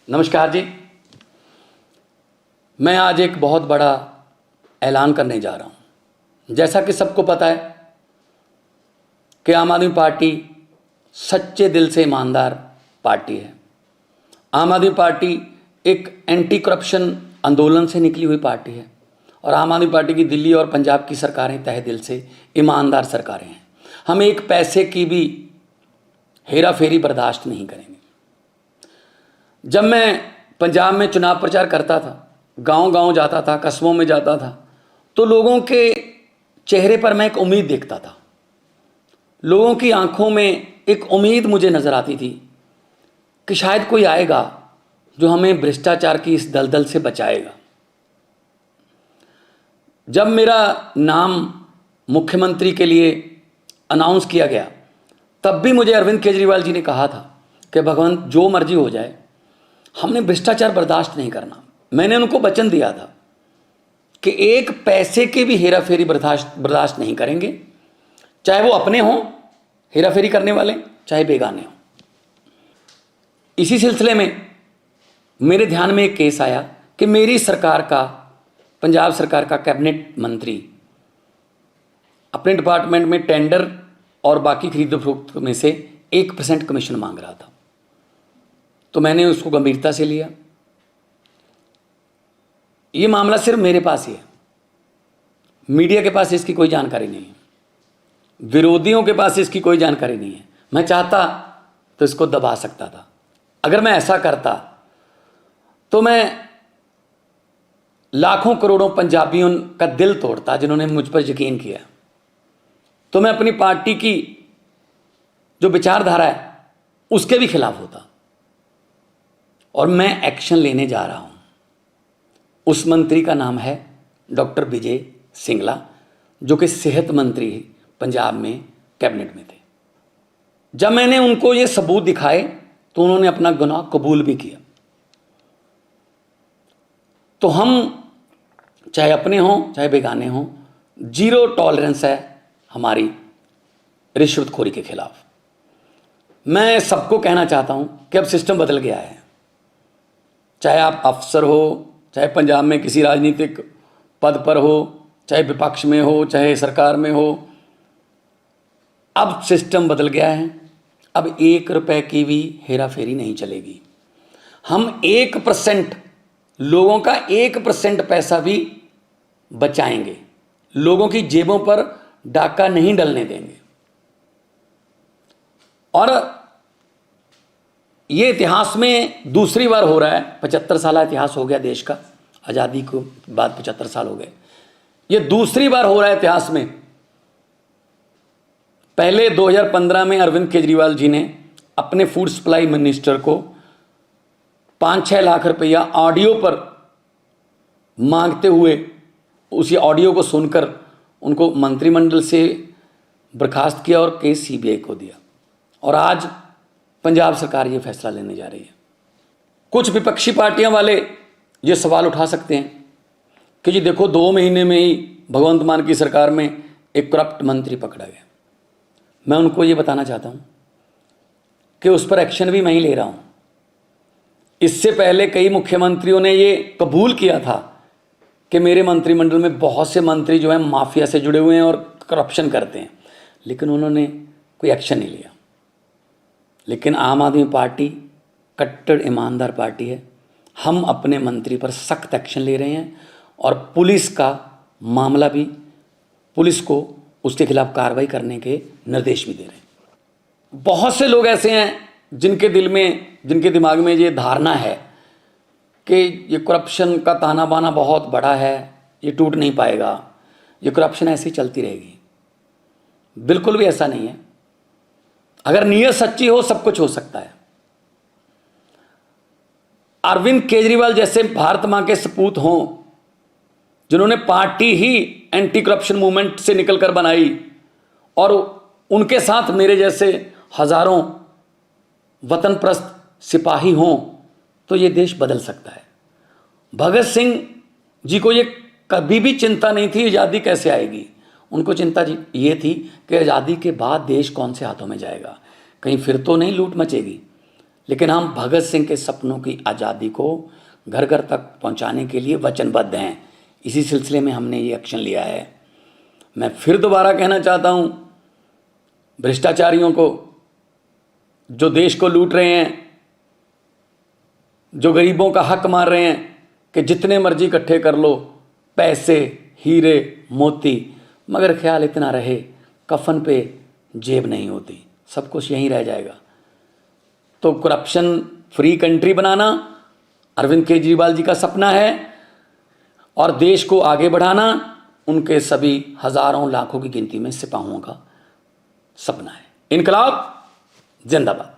नमस्कार जी। मैं आज एक बहुत बड़ा ऐलान करने जा रहा हूं। जैसा कि सबको पता है कि आम आदमी पार्टी सच्चे दिल से ईमानदार पार्टी है। आम आदमी पार्टी एक एंटी करप्शन आंदोलन से निकली हुई पार्टी है और आम आदमी पार्टी की दिल्ली और पंजाब की सरकारें तहे दिल से ईमानदार सरकारें हैं। हम एक पैसे की भी हेरा फेरी बर्दाश्त नहीं करेंगे। जब मैं पंजाब में चुनाव प्रचार करता था, गांव-गांव जाता था, कस्बों में जाता था, तो लोगों के चेहरे पर मैं एक उम्मीद देखता था। लोगों की आंखों में एक उम्मीद मुझे नज़र आती थी कि शायद कोई आएगा जो हमें भ्रष्टाचार की इस दलदल से बचाएगा। जब मेरा नाम मुख्यमंत्री के लिए अनाउंस किया गया, तब भी मुझे अरविंद केजरीवाल जी ने कहा था कि भगवंत जो मर्जी हो जाए, हमने भ्रष्टाचार बर्दाश्त नहीं करना। मैंने उनको वचन दिया था कि एक पैसे के भी हेरा फेरी बर्दाश्त नहीं करेंगे, चाहे वो अपने हों हेरा फेरी करने वाले, चाहे बेगाने हों। इसी सिलसिले में मेरे ध्यान में एक केस आया कि मेरी सरकार का, पंजाब सरकार का कैबिनेट मंत्री अपने डिपार्टमेंट में टेंडर और बाकी खरीदो फरोख्त में से 1% कमीशन मांग रहा था। तो मैंने उसको गंभीरता से लिया। ये मामला सिर्फ मेरे पास ही है, मीडिया के पास इसकी कोई जानकारी नहीं है, विरोधियों के पास इसकी कोई जानकारी नहीं है। मैं चाहता तो इसको दबा सकता था। अगर मैं ऐसा करता तो मैं लाखों करोड़ों पंजाबियों का दिल तोड़ता जिन्होंने मुझ पर यकीन किया। तो मैं अपनी पार्टी की जो विचारधारा है उसके भी खिलाफ होता और मैं एक्शन लेने जा रहा हूं। उस मंत्री का नाम है डॉक्टर विजय सिंगला, जो कि सेहत मंत्री पंजाब में कैबिनेट में थे। जब मैंने उनको ये सबूत दिखाए तो उन्होंने अपना गुनाह कबूल भी किया। तो हम चाहे अपने हों चाहे बेगाने हों, जीरो टॉलरेंस है हमारी रिश्वतखोरी के खिलाफ। मैं सबको कहना चाहता हूं कि अब सिस्टम बदल गया है। चाहे आप अफसर हो, चाहे पंजाब में किसी राजनीतिक पद पर हो, चाहे विपक्ष में हो, चाहे सरकार में हो, अब सिस्टम बदल गया है। अब 1 रुपए की भी हेरा फेरी नहीं चलेगी। हम 1% लोगों का 1% पैसा भी बचाएंगे। लोगों की जेबों पर डाका नहीं डलने देंगे। और ये इतिहास में दूसरी बार हो रहा है। 75 साल इतिहास हो गया देश का, आज़ादी को बाद 75 साल हो गए। ये दूसरी बार हो रहा है इतिहास में। पहले 2015 में अरविंद केजरीवाल जी ने अपने फूड सप्लाई मिनिस्टर को 5-6 लाख रुपया ऑडियो पर मांगते हुए, उसी ऑडियो को सुनकर उनको मंत्रिमंडल से बर्खास्त किया और केस सीबीआई को दिया। और आज पंजाब सरकार ये फैसला लेने जा रही है। कुछ विपक्षी पार्टियां वाले ये सवाल उठा सकते हैं कि जी देखो, 2 महीने में ही भगवंत मान की सरकार में एक करप्ट मंत्री पकड़ा गया। मैं उनको ये बताना चाहता हूं कि उस पर एक्शन भी मैं ही ले रहा हूं। इससे पहले कई मुख्यमंत्रियों ने ये कबूल किया था कि मेरे मंत्रिमंडल में बहुत से मंत्री जो हैं माफिया से जुड़े हुए हैं और करप्शन करते हैं, लेकिन उन्होंने कोई एक्शन नहीं लिया। लेकिन आम आदमी पार्टी कट्टर ईमानदार पार्टी है। हम अपने मंत्री पर सख्त एक्शन ले रहे हैं और पुलिस का मामला भी, पुलिस को उसके खिलाफ कार्रवाई करने के निर्देश भी दे रहे हैं। बहुत से लोग ऐसे हैं जिनके दिल में, जिनके दिमाग में ये धारणा है कि ये करप्शन का ताना बाना बहुत बड़ा है, ये टूट नहीं पाएगा, ये करप्शन ऐसी चलती रहेगी। बिल्कुल भी ऐसा नहीं है। अगर नीयत सच्ची हो सब कुछ हो सकता है। अरविंद केजरीवाल जैसे भारत मां के सपूत हों, जिन्होंने पार्टी ही एंटी करप्शन मूवमेंट से निकलकर बनाई, और उनके साथ मेरे जैसे हजारों वतनप्रस्त सिपाही हों, तो ये देश बदल सकता है। भगत सिंह जी को ये कभी भी चिंता नहीं थी आज़ादी कैसे आएगी। उनको चिंता ये थी कि आज़ादी के बाद देश कौन से हाथों में जाएगा, कहीं फिर तो नहीं लूट मचेगी। लेकिन हम भगत सिंह के सपनों की आज़ादी को घर घर तक पहुंचाने के लिए वचनबद्ध हैं। इसी सिलसिले में हमने ये एक्शन लिया है। मैं फिर दोबारा कहना चाहता हूं भ्रष्टाचारियों को, जो देश को लूट रहे हैं, जो गरीबों का हक मार रहे हैं, कि जितने मर्जी इकट्ठे कर लो पैसे, हीरे मोती, मगर ख्याल इतना रहे कफन पे जेब नहीं होती, सब कुछ यहीं रह जाएगा। तो करप्शन फ्री कंट्री बनाना अरविंद केजरीवाल जी का सपना है और देश को आगे बढ़ाना उनके सभी हजारों लाखों की गिनती में सिपाहियों का सपना है। इनकलाब जिंदाबाद।